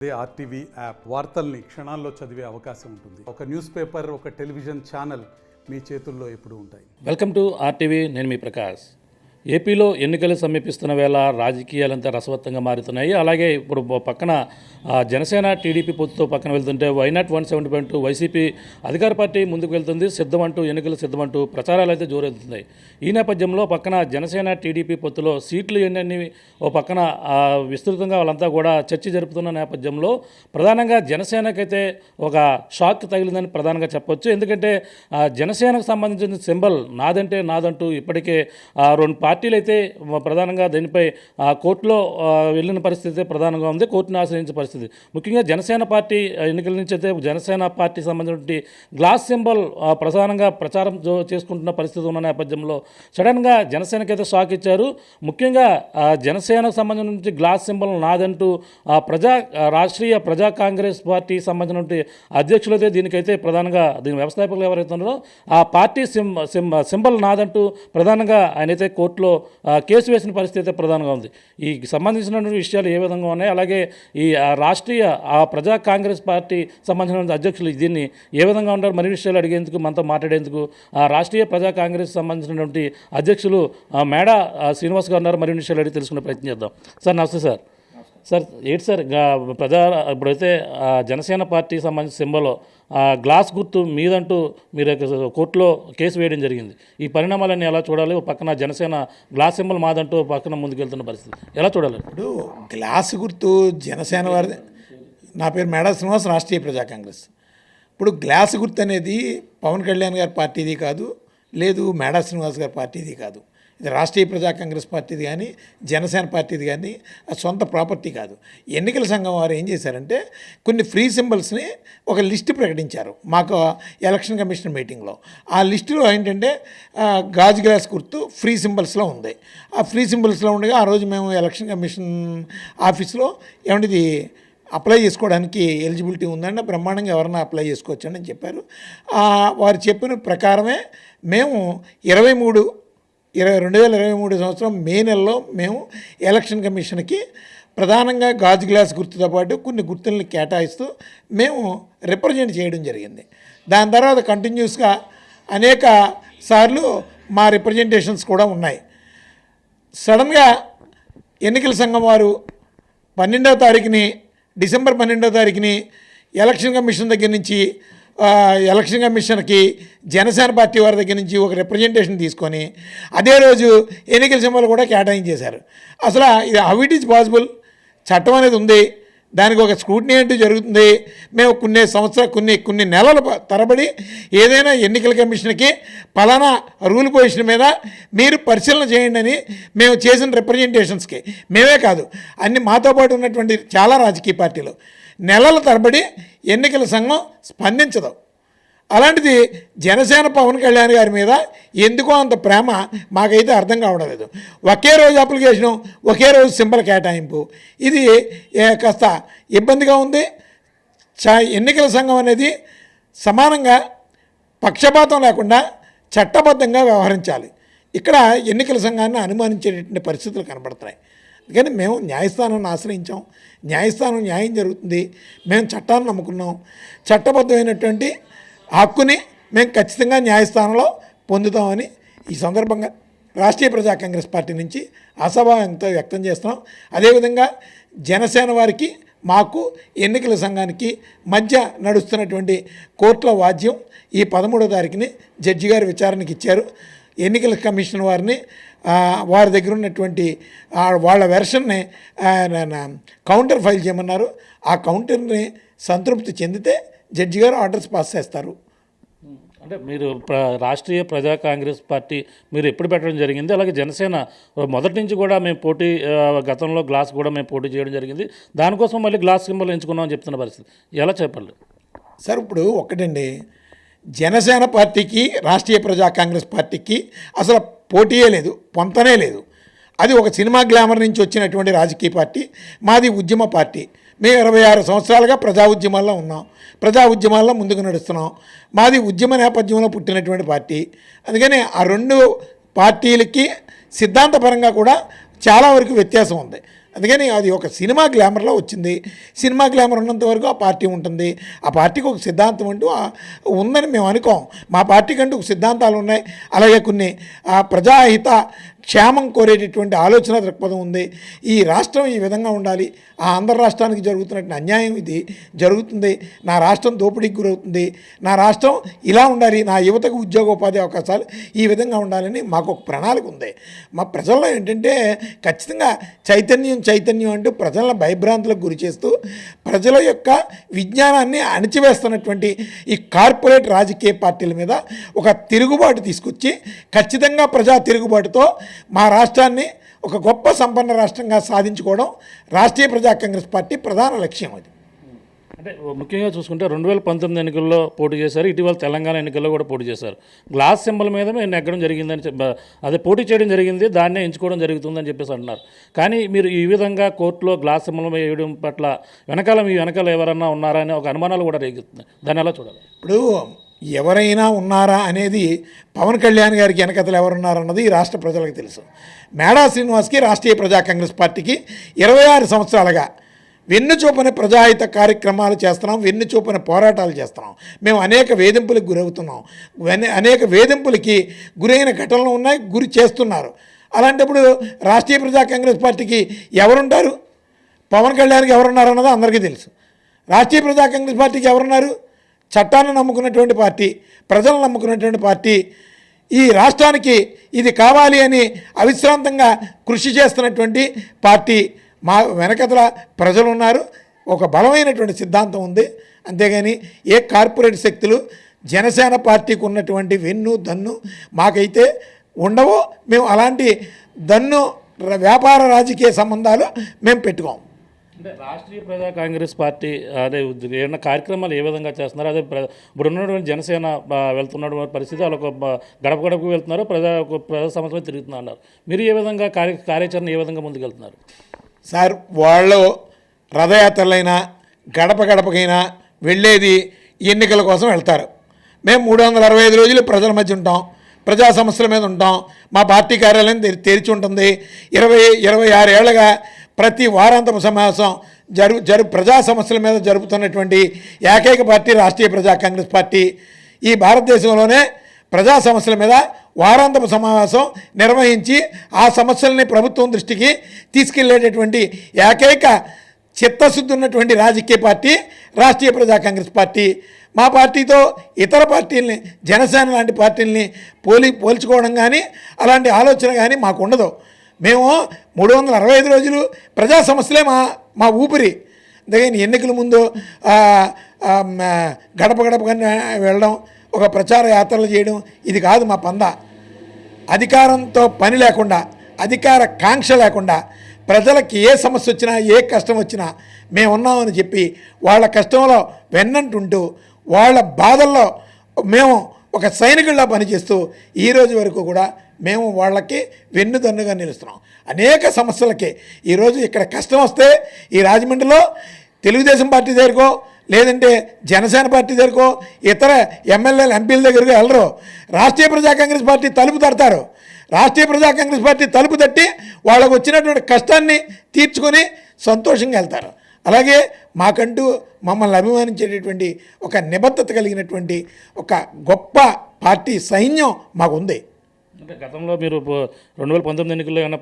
RTV app వార్తల్ని క్షణాల్లో చదివే అవకాశం ఉంటుంది. ఒక న్యూస్ పేపర్, ఒక టెలివిజన్ ఛానల్ మీ చేతుల్లో ఎప్పుడూ ఉంటాయి. Welcome to RTV. నేను మీ ప్రకాష్. ఏపీలో ఎన్నికలు సమీపిస్తున్న వేళ రాజకీయాలంతా రసవత్తంగా మారుతున్నాయి. అలాగే ఇప్పుడు పక్కన జనసేన టీడీపీ పొత్తుతో పక్కన వెళ్తుంటే వైనాట్ 170.2 వైసీపీ అధికార పార్టీ ముందుకు వెళ్తుంది. సిద్ధమంటూ ఎన్నికలు సిద్ధమంటూ ప్రచారాలు అయితే జోరెత్తున్నాయి. ఈ నేపథ్యంలో పక్కన జనసేన టీడీపీ పొత్తులో సీట్లు ఎన్ని ఓ పక్కన విస్తృతంగా వాళ్ళంతా కూడా చర్చ జరుపుతున్న నేపథ్యంలో ప్రధానంగా జనసేనకైతే ఒక షాక్ తగిలిందని ప్రధానంగా చెప్పొచ్చు. ఎందుకంటే జనసేనకు సంబంధించిన సింబల్ నాదంటే నాదంటూ ఇప్పటికే రెండు పార్టీలు అయితే ప్రధానంగా దీనిపై కోర్టులో వెళ్ళిన పరిస్థితి ప్రధానంగా ఉంది. కోర్టును ఆశ్రయించిన పరిస్థితి. ముఖ్యంగా జనసేన పార్టీ ఎన్నికల నుంచి అయితే జనసేన పార్టీ సంబంధించిన గ్లాస్ సింబల్ ప్రధానంగా ప్రచారం చేసుకుంటున్న పరిస్థితి ఉన్న నేపథ్యంలో సడన్గా జనసేనకైతే షాక్ ఇచ్చారు. ముఖ్యంగా జనసేనకు సంబంధించిన గ్లాస్ సింబల్ నాదంటూ రాష్ట్రీయ ప్రజా కాంగ్రెస్ పార్టీ సంబంధించిన అధ్యక్షులైతే దీనికైతే ప్రధానంగా దీని వ్యవస్థాపకులు ఎవరైతే ఉన్నారో ఆ పార్టీ సింబల్ నాదంటూ ప్రధానంగా ఆయనైతే కోర్టులో కేసు వేసిన పరిస్థితి ప్రధానంగా ఉంది. ఈ సంబంధించినటువంటి విషయాలు ఏ విధంగా ఉన్నాయి, అలాగే ఈ రాష్ట్రీయ ప్రజా కాంగ్రెస్ పార్టీ సంబంధించిన అధ్యక్షులు దీన్ని ఏ విధంగా ఉంటారు, మరి విషయాలు అడిగేందుకు మనతో మాట్లాడేందుకు రాష్ట్రీయ ప్రజా కాంగ్రెస్ సంబంధించినటువంటి అధ్యక్షులు మేడా శ్రీనివాస్ గారు ఉన్నారు. మరిన్ని విషయాలు అడిగి తెలుసుకునే ప్రయత్నం చేద్దాం. సార్ నమస్తే సార్. సార్ ఏంటి సార్ ఇప్పుడైతే జనసేన పార్టీ సంబంధించిన సింబల్ గ్లాస్ గుర్తు మీదంటూ మీరు కోర్టులో కేసు వేయడం జరిగింది. ఈ పరిణామాలన్నీ ఎలా చూడాలి? పక్కన జనసేన గ్లాస్ సింబల్ మాదంటూ పక్కన ముందుకెళ్తున్న పరిస్థితి ఎలా చూడాలి? ఇప్పుడు గ్లాస్ గుర్తు జనసేన వారిది. నా పేరు మేడా శ్రీనివాస్, రాష్ట్రీయ ప్రజా కాంగ్రెస్. ఇప్పుడు గ్లాస్ గుర్తు అనేది పవన్ కళ్యాణ్ గారి పార్టీది కాదు, లేదు మేడా శ్రీనివాస్ గారి పార్టీది కాదు. ఇది రాష్ట్రీయ ప్రజా కాంగ్రెస్ పార్టీది కానీ జనసేన పార్టీది కానీ సొంత ప్రాపర్టీ కాదు. ఎన్నికల సంఘం వారు ఏం చేశారంటే కొన్ని ఫ్రీ సింబల్స్ని ఒక లిస్టు ప్రకటించారు మాకు ఎలక్షన్ కమిషన్ మీటింగ్లో. ఆ లిస్టులో ఏంటంటే గాజు గ్లాస్ గుర్తు ఫ్రీ సింబల్స్లో ఉంది. ఆ ఫ్రీ సింబల్స్లో ఉండగా ఆ రోజు మేము ఎలక్షన్ కమిషన్ ఆఫీస్లో ఏమంటిది అప్లై చేసుకోవడానికి ఎలిజిబిలిటీ ఉందంటే బ్రహ్మాండంగా ఎవరన్నా అప్లై చేసుకోవచ్చు అని చెప్పారు. వారు చెప్పిన ప్రకారమే మేము 2023 సంవత్సరం మే నెలలో మేము ఎలక్షన్ కమిషన్కి ప్రధానంగా గాజు గ్లాస్ గుర్తుతో పాటు కొన్ని గుర్తుల్ని కేటాయిస్తూ మేము రిప్రజెంట్ చేయడం జరిగింది. దాని తర్వాత కంటిన్యూస్గా అనేక సార్లు మా రిప్రజెంటేషన్స్ కూడా ఉన్నాయి. సడన్గా ఎన్నికల సంఘం వారు డిసెంబర్ 12వ తారీఖుని ఎలక్షన్ కమిషన్ దగ్గర నుంచి ఎలక్షన్ కమిషన్కి జనసేన పార్టీ వారి దగ్గర నుంచి ఒక రిప్రజెంటేషన్ తీసుకొని అదే రోజు ఎన్నికల సింబల్ కూడా కేటాయించేశారు. అసలు ఇది హౌ ఇట్ ఈజ్ పాసిబుల్? చట్టం అనేది ఉంది, దానికి ఒక స్క్రూటినీ అంటూ జరుగుతుంది. మేము కొన్ని నెలల తరబడి ఏదైనా ఎన్నికల కమిషన్కి పలానా రూల్ పొజిషన్ మీద మీరు పరిశీలన చేయండి అని మేము చేసిన రిప్రజెంటేషన్స్కి మేమే కాదు అన్ని మాతో పాటు ఉన్నటువంటి చాలా రాజకీయ పార్టీలు నెలల తరబడి ఎన్నికల సంఘం స్పందించదు. అలాంటిది జనసేన పవన్ కళ్యాణ్ గారి మీద ఎందుకో అంత ప్రేమ మాకైతే అర్థం కావడం లేదు. ఒకే రోజు అప్లికేషను, ఒకే రోజు సింబల్ కేటాయింపు, ఇది కాస్త ఇబ్బందిగా ఉంది. ఎన్నికల సంఘం అనేది సమానంగా పక్షపాతం లేకుండా చట్టబద్ధంగా వ్యవహరించాలి. ఇక్కడ ఎన్నికల సంఘాన్ని అనుమానించేటువంటి పరిస్థితులు కనబడుతున్నాయి. కానీ మేము న్యాయస్థానాన్ని ఆశ్రయించాం. న్యాయస్థానం న్యాయం జరుగుతుంది. మేము చట్టాన్ని నమ్ముకున్నాం. చట్టబద్ధమైనటువంటి హక్కుని మేము ఖచ్చితంగా న్యాయస్థానంలో పొందుతామని ఈ సందర్భంగా రాష్ట్రీయ ప్రజా కాంగ్రెస్ పార్టీ నుంచి ఆశాభావంతో వ్యక్తం చేస్తున్నాం. అదేవిధంగా జనసేన వారికి మాకు ఎన్నికల సంఘానికి మధ్య నడుస్తున్నటువంటి కోర్టుల వాద్యం ఈ 13వ తారీఖుని జడ్జి గారు విచారణకి ఇచ్చారు. ఎన్నికల కమిషన్ వారిని వారి దగ్గర ఉన్నటువంటి వాళ్ళ వెర్షన్ని కౌంటర్ ఫైల్ చేయమన్నారు. ఆ కౌంటర్ని సంతృప్తి చెందితే జడ్జి గారు ఆర్డర్స్ పాస్ చేస్తారు. అంటే మీరు రాష్ట్రీయ ప్రజా కాంగ్రెస్ పార్టీ మీరు ఎప్పుడు పెట్టడం జరిగింది? అలాగే జనసేన మొదటి నుంచి కూడా మేము గతంలో గ్లాస్ కూడా మేము పోటీ చేయడం జరిగింది. దానికోసం మళ్ళీ గ్లాస్ సింబల్ ఎంచుకున్నామని చెప్తున్న పరిస్థితి ఎలా చెప్పాలి సార్? ఇప్పుడు ఒకటండి, జనసేన పార్టీకి రాష్ట్రీయ ప్రజా కాంగ్రెస్ పార్టీకి అసలు పోటీయే లేదు, పొంతనే లేదు. అది ఒక సినిమా గ్లామర్ నుంచి వచ్చినటువంటి రాజకీయ పార్టీ. మాది ఉద్యమ పార్టీ. మేము 26 సంవత్సరాలుగా ప్రజా ఉద్యమాల్లో ఉన్నాం, ప్రజా ఉద్యమాల్లో ముందుకు నడుస్తున్నాం. మాది ఉద్యమ నేపథ్యంలో పుట్టినటువంటి పార్టీ. అందుకని ఆ రెండు పార్టీలకి సిద్ధాంతపరంగా కూడా చాలా వరకు వ్యత్యాసం ఉంది. అందుకని అది ఒక సినిమా గ్లామర్లో వచ్చింది. సినిమా గ్లామర్ ఉన్నంత వరకు ఆ పార్టీ ఉంటుంది. ఆ పార్టీకి ఒక సిద్ధాంతం అంటూ ఉందని మేము అనుకోం. మా పార్టీకి అంటూ ఒక సిద్ధాంతాలు ఉన్నాయి. అలాగే కొన్ని ప్రజాహిత క్షేమం కోరేటటువంటి ఆలోచన దృక్పథం ఉంది. ఈ రాష్ట్రం ఈ విధంగా ఉండాలి, ఆ ఆంధ్ర రాష్ట్రానికి జరుగుతున్నటువంటి అన్యాయం ఇది జరుగుతుంది, నా రాష్ట్రం దోపిడీకి గురవుతుంది, నా రాష్ట్రం ఇలా ఉండాలి, నా యువతకు ఉద్యోగోపాధి అవకాశాలు ఈ విధంగా ఉండాలని మాకు ఒక ప్రణాళిక ఉంది. మా ప్రజల్లో ఏంటంటే ఖచ్చితంగా చైతన్యం అంటూ ప్రజలను భయభ్రాంతులకు గురి చేస్తూ ప్రజల యొక్క విజ్ఞానాన్ని అణిచివేస్తున్నటువంటి ఈ కార్పొరేట్ రాజకీయ పార్టీల మీద ఒక తిరుగుబాటు తీసుకొచ్చి ఖచ్చితంగా ప్రజా తిరుగుబాటుతో మా రాష్ట్రాన్ని ఒక గొప్ప సంపన్న రాష్ట్రంగా సాధించుకోవడం రాష్ట్రీయ ప్రజా కాంగ్రెస్ పార్టీ ప్రధాన లక్ష్యం. అది అంటే ముఖ్యంగా చూసుకుంటే 2019 ఎన్నికల్లో పోటీ చేశారు, ఇటీవల తెలంగాణ ఎన్నికల్లో కూడా పోటీ చేశారు. గ్లాస్ సింబల్ మీద మేము నెగ్గడం జరిగిందని అదే పోటీ చేయడం జరిగింది, దాన్నే ఎంచుకోవడం జరుగుతుందని చెప్పేసి అంటున్నారు. కానీ మీరు ఈ విధంగా కోర్టులో గ్లాస్ సింబల్ వేయడం పట్ల మీ వెనకాల ఎవరన్నా ఉన్నారా అనే ఒక అనుమానాలు కూడా రేగుతున్నాయి. దాన్ని ఎలా చూడాలి? ఇప్పుడు ఎవరైనా ఉన్నారా అనేది పవన్ కళ్యాణ్ గారికి వెనకతలు ఎవరున్నారన్నది ఈ రాష్ట్ర ప్రజలకు తెలుసు. మేడా శ్రీనివాస్కి రాష్ట్రీయ ప్రజా కాంగ్రెస్ పార్టీకి 26 సంవత్సరాలుగా వెన్నుచూపన ప్రజాహిత కార్యక్రమాలు చేస్తున్నాం, వెన్నుచూపన పోరాటాలు చేస్తున్నాం. మేము అనేక వేధింపులకు గురవుతున్నాం, అనేక వేధింపులకి గురైన ఘటనలు ఉన్నాయి, గురి చేస్తున్నారు. అలాంటప్పుడు రాష్ట్రీయ ప్రజా కాంగ్రెస్ పార్టీకి ఎవరుంటారు? పవన్ కళ్యాణ్కి ఎవరున్నారు అన్నది అందరికీ తెలుసు. రాష్ట్రీయ ప్రజా కాంగ్రెస్ పార్టీకి ఎవరున్నారు? చట్టాన్ని నమ్ముకున్నటువంటి పార్టీ, ప్రజలను నమ్ముకున్నటువంటి పార్టీ, ఈ రాష్ట్రానికి ఇది కావాలి అని అవిశ్రాంతంగా కృషి చేస్తున్నటువంటి పార్టీ. మా వెనకతల ప్రజలు ఉన్నారు, ఒక బలమైనటువంటి సిద్ధాంతం ఉంది. అంతేగాని ఏ కార్పొరేట్ శక్తులు జనసేన పార్టీకి ఉన్నటువంటి వెన్ను దన్ను మాకైతే ఉండవో. మేము అలాంటి దన్ను వ్యాపార రాజకీయ సంబంధాలు మేము పెట్టుకోం. అంటే రాష్ట్రీయ ప్రజా కాంగ్రెస్ పార్టీ అదే ఏమైనా కార్యక్రమాలు ఏ విధంగా చేస్తున్నారు? అదే ఇప్పుడు ఉన్నటువంటి జనసేన వెళ్తున్నటువంటి పరిస్థితి వాళ్ళ గడప గడపకు వెళ్తున్నారు, ప్రజా సమస్యలు తిరుగుతున్నారు అన్నారు. మీరు ఏ విధంగా కార్యాచరణ ఏ విధంగా ముందుకెళ్తున్నారు? సార్, వాళ్ళు రథయాత్రలైనా గడప గడపకైనా వెళ్ళేది ఎన్నికల కోసం వెళ్తారు. మేము 365 రోజులు ప్రజల మధ్య ఉంటాం, ప్రజా సమస్యల మీద ఉంటాం. మా పార్టీ కార్యాలయం తెరిచి ఉంటుంది. 26 ఏళ్ళగా ప్రతి వారాంతపు సమావేశం ప్రజా సమస్యల మీద జరుపుతున్నటువంటి ఏకైక పార్టీ రాష్ట్రీయ ప్రజా కాంగ్రెస్ పార్టీ. ఈ భారతదేశంలోనే ప్రజా సమస్యల మీద వారాంతపు సమావేశం నిర్వహించి ఆ సమస్యల్ని ప్రభుత్వం దృష్టికి తీసుకెళ్లేటటువంటి ఏకైక చిత్తశుద్ధి ఉన్నటువంటి రాజకీయ పార్టీ రాష్ట్రీయ ప్రజా కాంగ్రెస్ పార్టీ. మా పార్టీతో ఇతర పార్టీలని, జనసేన లాంటి పార్టీలని పోల్చుకోవడం కానీ అలాంటి ఆలోచన కానీ మాకు ఉండదు. మేము 365 రోజులు ప్రజా సమస్యలే మా ఊపిరి. అందుకని ఎన్నికల ముందు గడప గడపగా వెళ్ళడం, ఒక ప్రచార యాత్రలు చేయడం ఇది కాదు మా పంద. అధికారంతో పని లేకుండా, అధికార కాంక్ష లేకుండా, ప్రజలకి ఏ సమస్య వచ్చినా ఏ కష్టం వచ్చినా మేమున్నామని చెప్పి వాళ్ళ కష్టంలో వెన్నంటుంటూ వాళ్ళ బాధల్లో మేము ఒక సైనికుల్లా పనిచేస్తూ ఈరోజు వరకు కూడా మేము వాళ్ళకి వెన్నుదన్నుగా నిలుస్తున్నాం. అనేక సమస్యలకి ఈరోజు ఇక్కడ కష్టం వస్తే ఈ రాజమండ్రిలో తెలుగుదేశం పార్టీ దగ్గరకో లేదంటే జనసేన పార్టీ దగ్గరకో ఇతర ఎమ్మెల్యేలు ఎంపీల దగ్గరకు వెళ్ళరు. రాష్ట్రీయ ప్రజా కాంగ్రెస్ పార్టీ తలుపు తడతారు. రాష్ట్రీయ ప్రజా కాంగ్రెస్ పార్టీ తలుపు తట్టి వాళ్ళకు వచ్చినటువంటి కష్టాన్ని తీర్చుకొని సంతోషంగా వెళ్తారు. అలాగే మాకంటూ మమ్మల్ని అభిమానించేటటువంటి ఒక నిబద్ధత కలిగినటువంటి ఒక గొప్ప పార్టీ సైన్యం మాకుంది. అంటే గతంలో మీరు 2019 ఎన్నికల్లో ఏమైనా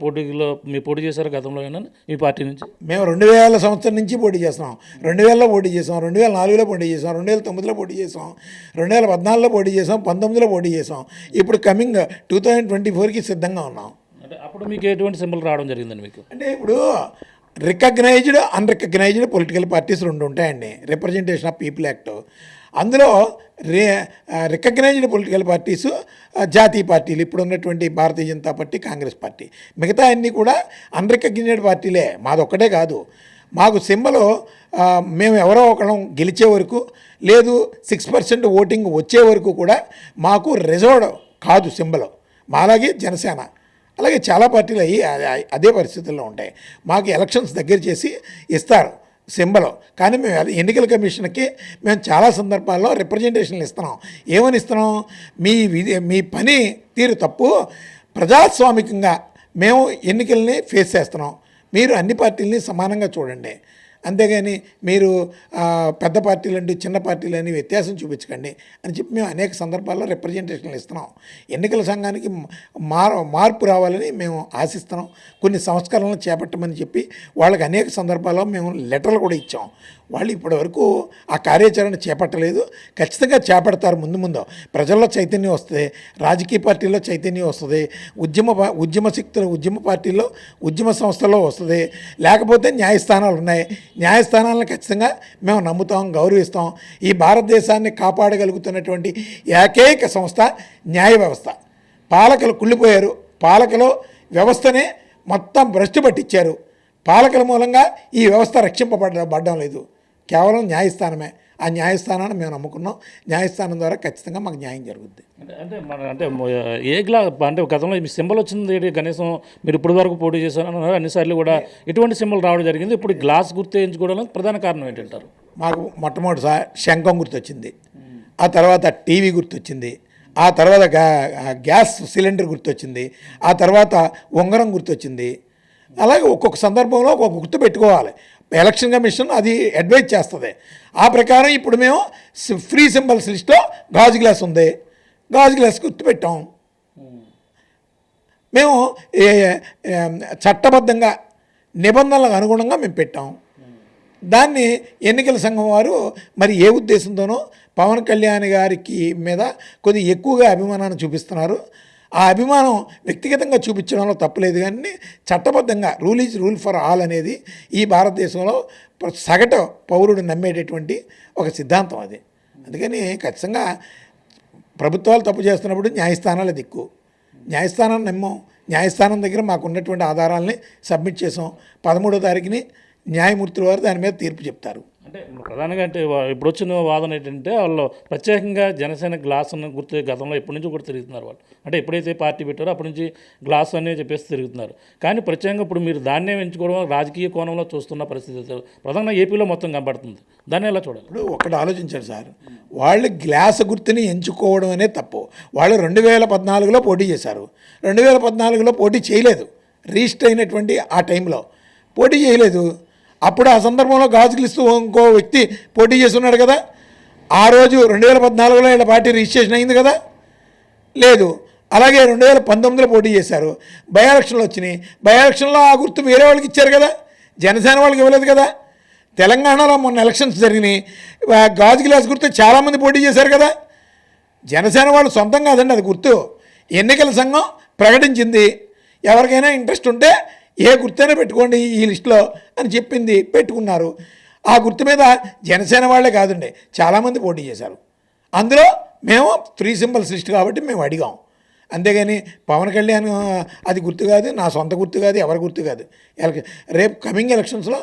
పోటీ చేశారు? గతంలో ఏమైనా ఈ పార్టీ నుంచి? మేము 2000 సంవత్సరం నుంచి పోటీ చేస్తున్నాం. 2000లో పోటీ చేసాం, 2004లో పోటీ చేసాం, 2009లో పోటీ చేసాం, 2014లో పోటీ చేసాం, 19లో పోటీ చేసాం. ఇప్పుడు కమింగ్ 2024కి సిద్ధంగా ఉన్నాం. అంటే అప్పుడు మీకు ఎటువంటి సింబల్ రావడం జరిగిందండి మీకు? అంటే ఇప్పుడు రికగ్నైజ్డ్, అన్రికగ్నైజ్డ్ పొలిటికల్ పార్టీస్ 2 ఉంటాయండి. Representation of people act. అందులో రికగ్నైజ్డ్ పొలిటికల్ పార్టీసు జాతీయ పార్టీలు, ఇప్పుడు ఉన్నటువంటి భారతీయ జనతా పార్టీ, కాంగ్రెస్ పార్టీ. మిగతా అన్నీ కూడా అన్రికగ్నైజ్డ్ పార్టీలే. మాది ఒక్కటే కాదు. మాకు సింబల్ మేము ఎవరో ఒకళ్ళం గెలిచే వరకు, లేదు 6% ఓటింగ్ వచ్చే వరకు కూడా మాకు రిజర్వ్డ్ కాదు సింబల్. మాలాగే జనసేన, అలాగే చాలా పార్టీలు అదే పరిస్థితుల్లో ఉంటాయి. మాకు ఎలక్షన్స్ దగ్గర చేసి ఇస్తారు సింబల్. కానీ మేము ఎన్నికల కమిషన్కి మేము చాలా సందర్భాల్లో రిప్రజెంటేషన్లు ఇస్తున్నాం. ఏమని ఇస్తున్నాం? మీ పని తీరు తప్పు, ప్రజాస్వామికంగా మేము ఎన్నికల్ని ఫేస్ చేస్తున్నాం, మీరు అన్ని పార్టీలని సమానంగా చూడండి, అంతేగాని మీరు పెద్ద పార్టీలు అంటూ చిన్న పార్టీలు అని వ్యత్యాసం చూపించకండి అని చెప్పి మేము అనేక సందర్భాల్లో రిప్రజెంటేషన్లు ఇస్తున్నాం. ఎన్నికల సంఘానికి మార్పు రావాలని మేము ఆశిస్తున్నాం. కొన్ని సంస్కరణలు చేపట్టమని చెప్పి వాళ్ళకి అనేక సందర్భాల్లో మేము లెటర్లు కూడా ఇచ్చాం. వాళ్ళు ఇప్పటివరకు ఆ కార్యాచరణ చేపట్టలేదు. ఖచ్చితంగా చేపడతారు. ముందు ప్రజల్లో చైతన్యం వస్తుంది, రాజకీయ పార్టీల్లో చైతన్యం వస్తుంది, ఉద్యమ శక్తులు ఉద్యమ పార్టీల్లో ఉద్యమ సంస్థల్లో వస్తుంది. లేకపోతే న్యాయస్థానాలు ఉన్నాయి, న్యాయస్థానాలను ఖచ్చితంగా మేము నమ్ముతాం, గౌరవిస్తాం. ఈ భారతదేశాన్ని కాపాడగలుగుతున్నటువంటి ఏకైక సంస్థ న్యాయ వ్యవస్థ. పాలకులు కుళ్ళిపోయారు, పాలకులు వ్యవస్థనే మొత్తం భ్రష్టు పట్టించారు. పాలకుల మూలంగా ఈ వ్యవస్థ రక్షింపబడడం లేదు, కేవలం న్యాయస్థానమే. ఆ న్యాయస్థానాన్ని మేము నమ్ముకున్నాం. న్యాయస్థానం ద్వారా ఖచ్చితంగా మాకు న్యాయం జరుగుద్ది. అంటే అంటే గతంలో మీ సింబల్ వచ్చింది కనీసం మీరు ఇప్పుడు వరకు పోటీ చేశారు అన్నిసార్లు కూడా ఎటువంటి సింబల్ రావడం జరిగింది. ఇప్పుడు గ్లాస్ గుర్తు ఎంచుకోవడానికి ప్రధాన కారణం ఏంటంటారు? మాకు మొట్టమొదటిసారి శంఖం గుర్తొచ్చింది, ఆ తర్వాత టీవీ గుర్తొచ్చింది, ఆ తర్వాత గ్యాస్ సిలిండర్ గుర్తొచ్చింది, ఆ తర్వాత ఉంగరం గుర్తొచ్చింది. అలాగే ఒక్కొక్క సందర్భంలో ఒక్కొక్క గుర్తు పెట్టుకోవాలి. ఎలక్షన్ కమిషన్ అది అడ్వైజ్ చేస్తుంది. ఆ ప్రకారం ఇప్పుడు మేము ఫ్రీ సింబల్స్ లిస్ట్లో గాజు గ్లాస్ ఉంది, గాజు గ్లాస్ గుర్తు పెట్టాం. మేము చట్టబద్ధంగా నిబంధనలకు అనుగుణంగా మేము పెట్టాం. దాన్ని ఎన్నికల సంఘం వారు మరి ఏ ఉద్దేశంతోనో పవన్ కళ్యాణ్ గారికి మీద కొద్దిగా ఎక్కువగా అభిమానాన్ని చూపిస్తున్నారు. ఆ అభిమానం వ్యక్తిగతంగా చూపించడంలో తప్పులేదు, కానీ చట్టబద్ధంగా rule is rule for all అనేది ఈ భారతదేశంలో సగటు పౌరుడు నమ్మేటటువంటి ఒక సిద్ధాంతం అది. అందుకని ఖచ్చితంగా ప్రభుత్వాలు తప్పు చేస్తున్నప్పుడు న్యాయస్థానాల దిక్కు, న్యాయస్థానాన్ని నమ్మం. న్యాయస్థానం దగ్గర మాకు ఉన్నటువంటి ఆధారాలని సబ్మిట్ చేసాం. 13వ తారీఖుని న్యాయమూర్తుల వారు దాని మీద తీర్పు చెప్తారు. అంటే ప్రధానంగా అంటే ఇప్పుడు వచ్చిన వాదన ఏంటంటే వాళ్ళు ప్రత్యేకంగా జనసేన గ్లాస్ అన్న గుర్తు గతంలో ఎప్పటి నుంచి కూడా తిరుగుతున్నారు. వాళ్ళు అంటే ఎప్పుడైతే పార్టీ పెట్టారో అప్పటి నుంచి గ్లాస్ అనే చెప్పేసి తిరుగుతున్నారు. కానీ ప్రత్యేకంగా ఇప్పుడు మీరు దాన్నే ఎంచుకోవడం రాజకీయ కోణంలో చూస్తున్న పరిస్థితి ప్రధానంగా ఏపీలో మొత్తం కనబడుతుంది. దాన్ని ఎలా చూడాలి? ఇప్పుడు ఒకటి ఆలోచించారు సార్, వాళ్ళు గ్లాస్ గుర్తుని ఎంచుకోవడం అనే తప్పు. వాళ్ళు 2014లో పోటీ చేశారు, 2014లో పోటీ చేయలేదు. రిజిస్టర్ అయినటువంటి ఆ టైంలో పోటీ చేయలేదు. అప్పుడు ఆ సందర్భంలో గాజు గ్లాసు ఇంకో వ్యక్తి పోటీ చేస్తున్నాడు కదా. ఆ రోజు 2014లో వీళ్ళ పార్టీ రిజిస్ట్రేషన్ అయింది కదా, లేదు. అలాగే 2019లో పోటీ చేశారు, బై ఎలక్షన్లు వచ్చినాయి. బై ఎలక్షన్లో ఆ గుర్తు వేరే వాళ్ళకి ఇచ్చారు కదా, జనసేన వాళ్ళకి ఇవ్వలేదు కదా. తెలంగాణలో మొన్న ఎలక్షన్స్ జరిగినాయి, గాజు గ్లాస్ గుర్తు చాలామంది పోటీ చేశారు కదా. జనసేన వాళ్ళు సొంతం కాదండి అది గుర్తు, ఎన్నికల సంఘం ప్రకటించింది. ఎవరికైనా ఇంట్రెస్ట్ ఉంటే ఏ గుర్తైనా పెట్టుకోండి ఈ లిస్టులో అని చెప్పింది, పెట్టుకున్నారు. ఆ గుర్తు మీద జనసేన వాళ్ళే కాదండి చాలామంది పోటీ చేశారు. అందులో మేము ఫ్రీ సింబల్స్ లిస్ట్ కాబట్టి మేము అడిగాం. అంతేగాని పవన్ కళ్యాణ్ అది గుర్తు కాదు, నా సొంత గుర్తు కాదు, ఎవరి గుర్తు కాదు. రేపు కమింగ్ ఎలక్షన్స్లో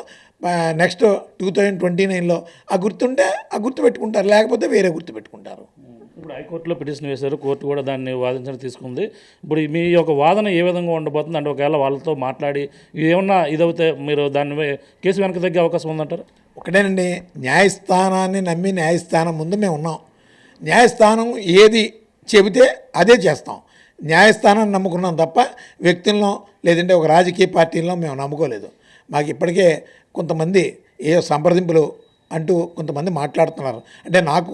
నెక్స్ట్ 2029లో ఆ గుర్తుంటే ఆ గుర్తు పెట్టుకుంటారు, లేకపోతే వేరే గుర్తు పెట్టుకుంటారు. ఇప్పుడు హైకోర్టులో పిటిషన్ వేశారు, కోర్టు కూడా దాన్ని వాదించడం తీసుకుంది. ఇప్పుడు మీ యొక్క వాదన ఏ విధంగా ఉండబోతుంది అంటే ఒకవేళ వాళ్ళతో మాట్లాడి ఏమన్నా ఇదవుతే మీరు దాన్ని కేసు వెనక తగ్గే అవకాశం ఉందంటారు? ఒకటేనండి, న్యాయస్థానాన్ని నమ్మి న్యాయస్థానం ముందు మేము ఉన్నాం. న్యాయస్థానం ఏది చెబితే అదే చేస్తాం. న్యాయస్థానాన్ని నమ్ముకున్నాం తప్ప వ్యక్తులను లేదంటే ఒక రాజకీయ పార్టీలను మేము నమ్ముకోలేదు. మాకు ఇప్పటికే కొంతమంది ఏ సంప్రదింపులు అంటూ కొంతమంది మాట్లాడుతున్నారు. అంటే నాకు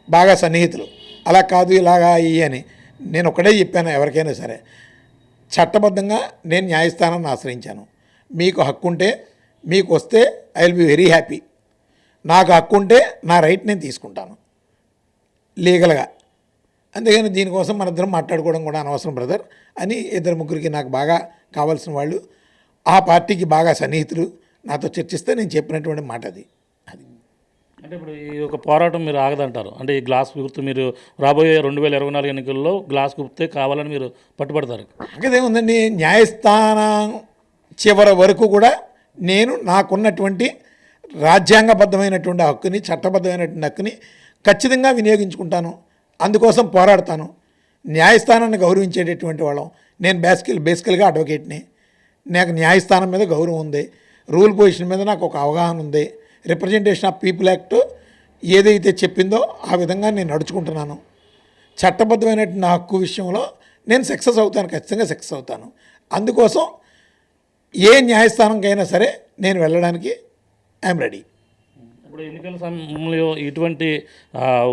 బాగా సన్నిహితులు, అలా కాదు ఇలాగా ఇవి అని. నేను ఒకటే చెప్పాను, ఎవరికైనా సరే చట్టబద్ధంగా నేను న్యాయస్థానాన్ని ఆశ్రయించాను. మీకు హక్కు ఉంటే మీకు వస్తే I will be very happy. నాకు హక్కు ఉంటే నా రైట్ నేను తీసుకుంటాను లీగల్గా. అంతేగాని దీనికోసం మన ఇద్దరం మాట్లాడుకోవడం కూడా అనవసరం బ్రదర్ అని ఇద్దరు ముగ్గురికి నాకు బాగా కావాల్సిన వాళ్ళు, ఆ పార్టీకి బాగా సన్నిహితులు నాతో చర్చిస్తే నేను చెప్పినటువంటి మాట అది. అంటే ఇప్పుడు ఈ యొక్క పోరాటం మీరు ఆగదంటారు. అంటే ఈ గ్లాస్ గుర్తు మీరు రాబోయే 2024 ఎన్నికల్లో గ్లాస్ గుర్తే కావాలని మీరు పట్టుబడతారు. అదేముందండి, న్యాయస్థానం చివరి వరకు కూడా నేను నాకున్నటువంటి రాజ్యాంగబద్ధమైనటువంటి హక్కుని, చట్టబద్ధమైనటువంటి హక్కుని ఖచ్చితంగా వినియోగించుకుంటాను. అందుకోసం పోరాడతాను. న్యాయస్థానాన్ని గౌరవించేటటువంటి వాళ్ళం. నేను బేసికల్గా అడ్వకేట్ని. నాకు న్యాయస్థానం మీద గౌరవం ఉంది, రూల్ పొజిషన్ మీద నాకు ఒక అవగాహన ఉంది. రిప్రజెంటేషన్ ఆఫ్ పీపుల్ యాక్ట్ ఏదైతే చెప్పిందో ఆ విధంగా నేను నడుచుకుంటున్నాను. చట్టబద్ధమైనటువంటి హక్కు విషయంలో నేను సక్సెస్ అవుతాను, ఖచ్చితంగా సక్సెస్ అవుతాను. అందుకోసం ఏ న్యాయస్థానంకైనా సరే నేను వెళ్ళడానికి ఐఎమ్ రెడీ. ఇప్పుడు ఎన్నికల సమయంలో ఇటువంటి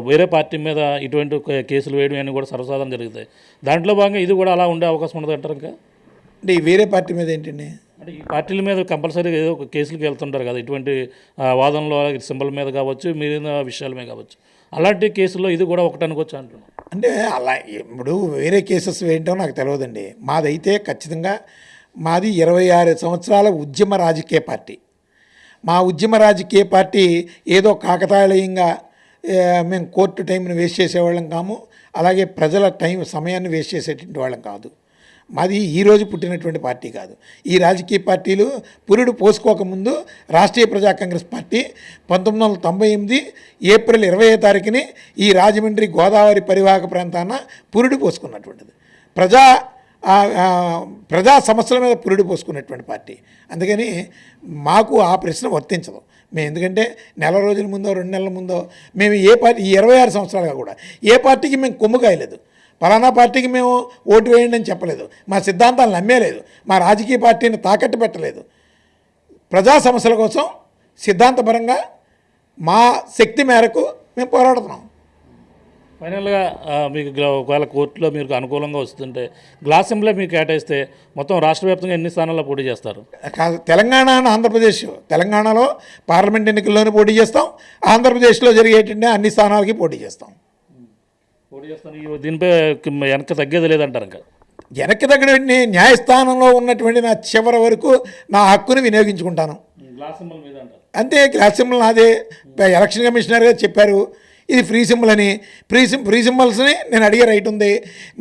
వేరే పార్టీ మీద ఇటువంటి కేసులు వేయడం అన్నీ కూడా సర్వసాధారణ జరుగుతాయి. దాంట్లో భాగంగా ఇది కూడా అలా ఉండే అవకాశం ఉండదు అంటారు. ఇంకా అంటే ఈ వేరే పార్టీ మీద ఏంటండి? అంటే ఈ పార్టీల మీద కంపల్సరీగా ఏదో ఒక కేసులకు వెళ్తుంటారు కదా, ఇటువంటి వాదనలో సింబల్ మీద కావచ్చు, మిగిలిన విషయాల మీద కావచ్చు. అలాంటి కేసుల్లో ఇది కూడా ఒకటి అనుకోవచ్చు అంటున్నాను. అంటే అలా ఇప్పుడు వేరే కేసెస్ ఏంటో నాకు తెలియదండి. మాదైతే ఖచ్చితంగా మాది 26 సంవత్సరాల ఉద్యమ రాజకీయ పార్టీ. మా ఉద్యమ రాజకీయ పార్టీ ఏదో కాకతాళీయంగా మేము కోర్టు టైంని వేస్ట్ చేసేవాళ్ళం కాము, అలాగే ప్రజల సమయాన్ని వేస్ట్ చేసేటువంటి వాళ్ళం కాదు. మాది ఈరోజు పుట్టినటువంటి పార్టీ కాదు. ఈ రాజకీయ పార్టీలు పురుడు పోసుకోకముందు రాష్ట్రీయ ప్రజా కాంగ్రెస్ పార్టీ 1998 ఏప్రిల్ 20వ తారీఖుని ఈ రాజమండ్రి గోదావరి పరివాహక ప్రాంతాన పురుడు పోసుకున్నటువంటిది. ప్రజా సమస్యల మీద పురుడు పోసుకున్నటువంటి పార్టీ. అందుకని మాకు ఆ ప్రశ్న వర్తించదు. మేము ఎందుకంటే నెల రోజుల ముందో 2 నెలల ముందో మేము ఏ పార్టీ ఈ 26 సంవత్సరాలుగా కూడా ఏ పార్టీకి మేము కొమ్ము కాయలేదు. ఫలానా పార్టీకి మేము ఓటు వేయండి అని చెప్పలేదు. మా సిద్ధాంతాలు నమ్మేలేదు. మా రాజకీయ పార్టీని తాకట్టు పెట్టలేదు. ప్రజా సమస్యల కోసం సిద్ధాంతపరంగా మా శక్తి మేరకు మేము పోరాడుతున్నాం. ఫైనల్గా మీకు ఒకవేళ కోర్టులో మీకు అనుకూలంగా వస్తుంటే గ్లాస్ సింబలే మీకు కేటాయిస్తే మొత్తం రాష్ట్ర వ్యాప్తంగా ఎన్ని స్థానాల్లో పోటీ చేస్తారు? తెలంగాణ ఆంధ్రప్రదేశ్, తెలంగాణలో పార్లమెంట్ ఎన్నికల్లోనే పోటీ చేస్తాం. ఆంధ్రప్రదేశ్లో జరిగేటువంటి అన్ని స్థానాలకి పోటీ చేస్తాం. దీనిపై వెనక్కి తగ్గేది లేదంటారు. ఇంకా వెనక్కి తగ్గటువంటి న్యాయస్థానంలో ఉన్నటువంటి నా చివరి వరకు నా హక్కుని వినియోగించుకుంటాను. గ్లాస్ సింబల్ మీద అంటారు అంతే. గ్లాస్ సింబల్ నాదే. ఎలక్షన్ కమిషనర్ గారు చెప్పారు ఇది ఫ్రీ సింబల్ అని. ఫ్రీ సింబల్స్ని నేను అడిగే రైట్ ఉంది.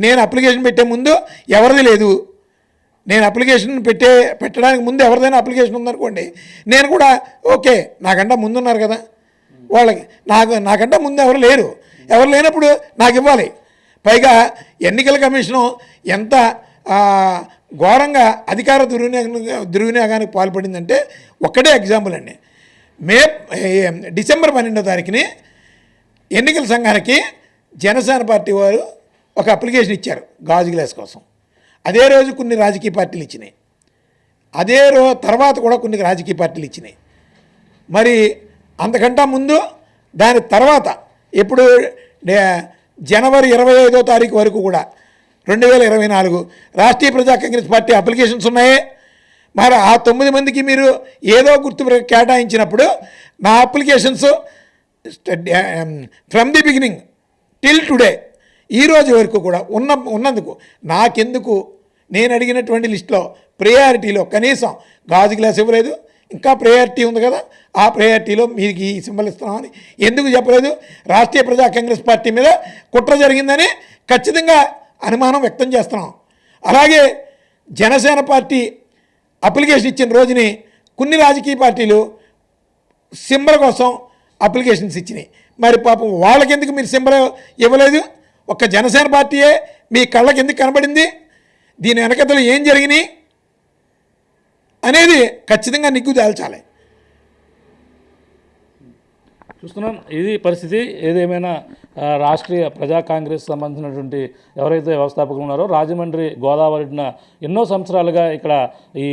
నేను అప్లికేషన్ పెట్టే ముందు ఎవరిది లేదు. నేను అప్లికేషన్ పెట్టడానికి ముందు ఎవరిదైనా అప్లికేషన్ ఉందనుకోండి, నేను కూడా ఓకే నాకంటే ముందున్నారు కదా వాళ్ళకి, నాకంటే ముందు ఎవరు లేరు. ఎవరు లేనప్పుడు నాకు ఇవ్వాలి. పైగా ఎన్నికల కమిషను ఎంత ఘోరంగా అధికార దుర్వినియోగానికి పాల్పడిందంటే ఒక్కటే ఎగ్జాంపుల్ అండి. డిసెంబర్ 12వ తారీఖుని ఎన్నికల సంఘానికి జనసేన పార్టీ వారు ఒక అప్లికేషన్ ఇచ్చారు గాజు గ్లాస్ కోసం. అదే రోజు కొన్ని రాజకీయ పార్టీలు ఇచ్చినాయి. అదే తర్వాత కూడా కొన్ని రాజకీయ పార్టీలు ఇచ్చినాయి. మరి అంతకంటే ముందు దాని తర్వాత ఎప్పుడు జనవరి 25వ తారీఖు వరకు కూడా 2024 రాష్ట్రీయ ప్రజా కాంగ్రెస్ పార్టీ అప్లికేషన్స్ ఉన్నాయే. మరి ఆ 9 మందికి మీరు ఏదో గుర్తు కేటాయించినప్పుడు నా applications from the beginning till today ఈరోజు వరకు కూడా ఉన్నందుకు నాకెందుకు నేను అడిగినటువంటి లిస్టులో ప్రయారిటీలో కనీసం గాజు గ్లాస్ ఇవ్వలేదు. ఇంకా ప్రయారిటీ ఉంది కదా, ఆ ప్రయారిటీలో మీకు ఈ సింబల్ ఇస్తున్నామని ఎందుకు చెప్పలేదు? రాష్ట్రీయ ప్రజా కాంగ్రెస్ పార్టీ మీద కుట్ర జరిగిందని ఖచ్చితంగా అనుమానం వ్యక్తం చేస్తున్నాం. అలాగే జనసేన పార్టీ అప్లికేషన్ ఇచ్చిన రోజుని కొన్ని రాజకీయ పార్టీలు సింబల్ కోసం అప్లికేషన్స్ ఇచ్చినాయి. మరి పాపం వాళ్ళకెందుకు మీరు సింబల్ ఇవ్వలేదు? ఒక్క జనసేన పార్టీయే మీ కళ్ళకి ఎందుకు కనబడింది? దీని వెనకతలు ఏం జరిగినాయి అనేది ఖచ్చితంగా నిగ్గు తేల్చాలి. చూస్తున్నాం ఇది పరిస్థితి. ఏదేమైనా రాష్ట్రీయ ప్రజా కాంగ్రెస్ సంబంధించినటువంటి ఎవరైతే వ్యవస్థాపకులు ఉన్నారో రాజమండ్రి గోదావరిన ఎన్నో సంవత్సరాలుగా ఇక్కడ ఈ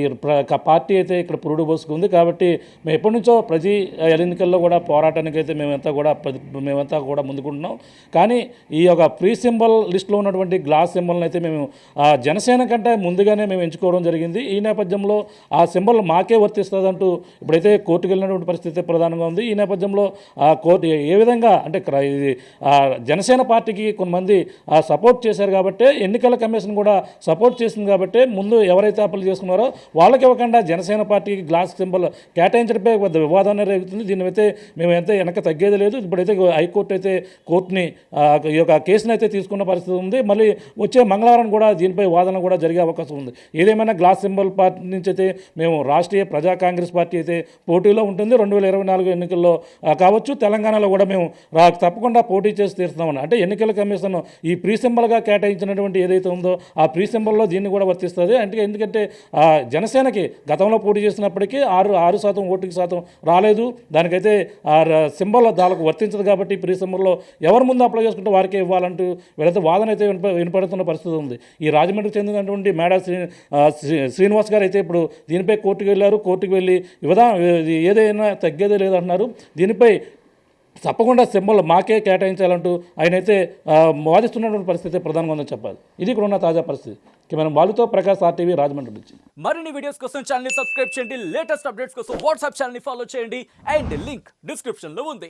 పార్టీ అయితే ఇక్కడ పురుడు పోసుకుంది. కాబట్టి మేము ఎప్పటి నుంచో ప్రతి ఎన్నికల్లో కూడా పోరాటానికి అయితే మేమంతా కూడా ముందుకుంటున్నాం. కానీ ఈ యొక్క ఫ్రీ సింబల్ లిస్టులో ఉన్నటువంటి గ్లాస్ సింబల్ని అయితే మేము జనసేన కంటే ముందుగానే మేము ఎంచుకోవడం జరిగింది. ఈ నేపథ్యంలో ఆ సింబల్ మాకే వర్తిస్తుందంటూ ఇప్పుడైతే కోర్టుకు వెళ్ళినటువంటి పరిస్థితి ప్రధానంగా ఉంది. ఈ నేపథ్యంలో కోర్టు ఏ విధంగా అంటే ఇది జనసేన పార్టీకి కొంతమంది సపోర్ట్ చేశారు కాబట్టి ఎన్నికల కమిషన్ కూడా సపోర్ట్ చేసింది కాబట్టి ముందు ఎవరైతే అప్లై చేసుకున్నారో వాళ్ళకి ఇవ్వకుండా జనసేన పార్టీకి గ్లాస్ సింబల్ కేటాయించడంపై పెద్ద వివాదం రేగుతుంది. దీన్ని అయితే మేము ఎంత వెనక తగ్గేది లేదు. ఇప్పుడైతే హైకోర్టు అయితే కోర్టుని ఈ యొక్క కేసును అయితే తీసుకున్న పరిస్థితి ఉంది. మళ్ళీ వచ్చే మంగళవారం కూడా దీనిపై వాదన కూడా జరిగే అవకాశం ఉంది. ఏదేమైనా గ్లాస్ సింబల్ పార్టీ నుంచి అయితే మేము రాష్ట్రీయ ప్రజా కాంగ్రెస్ పార్టీ అయితే పోటీలో ఉంటుంది. 2024 ఎన్నికల్లో కావచ్చు, తెలంగాణలో కూడా మేము తప్పకుండా పోటీ చేసి తీరుస్తామని. అంటే ఎన్నికల కమిషన్ ఈ ప్రీ సింబల్గా కేటాయించినటువంటి ఏదైతే ఉందో ఆ ప్రీ సింబల్లో దీన్ని కూడా వర్తిస్తుంది. అంటే ఎందుకంటే జనసేనకి గతంలో పోటీ చేసినప్పటికీ 6% ఓటింగ్ శాతం రాలేదు. దానికైతే ఆ సింబల్ దానికి వర్తించదు కాబట్టి ప్రీ సింబల్లో ఎవరి ముందు అప్లై చేసుకుంటే వారికే ఇవ్వాలంటూ వీళ్ళైతే వాదన అయితే వినపడుతున్న పరిస్థితి ఉంది. ఈ రాజమండ్రికి చెందినటువంటి మేడా శ్రీనివాస్ గారు అయితే ఇప్పుడు దీనిపై కోర్టుకు వెళ్ళారు. కోర్టుకు వెళ్ళి ఏదైనా తగ్గేదే లేదంటున్నారు. దీనిపై తప్పకుండా సింబల్ మాకే కేటాయించాలంటూ ఆయనైతే వాదిస్తున్నటువంటి పరిస్థితి ప్రధానంగా ఉందని చెప్పాలి. ఇది ఇక్కడ ఉన్న తాజా పరిస్థితి. మనం వాళ్ళతో ప్రకాష్ RTV రాజమండ్రి నుంచి. మరిన్ని వీడియోస్ కోసం ఛానల్ ని సబ్స్క్రైబ్ చేయండి. లేటెస్ట్ అప్డేట్స్ కోసం వాట్సాప్ ఛానల్ ని ఫాలో చేయండి. అండ్ లింక్ డిస్క్రిప్షన్ లో ఉంది.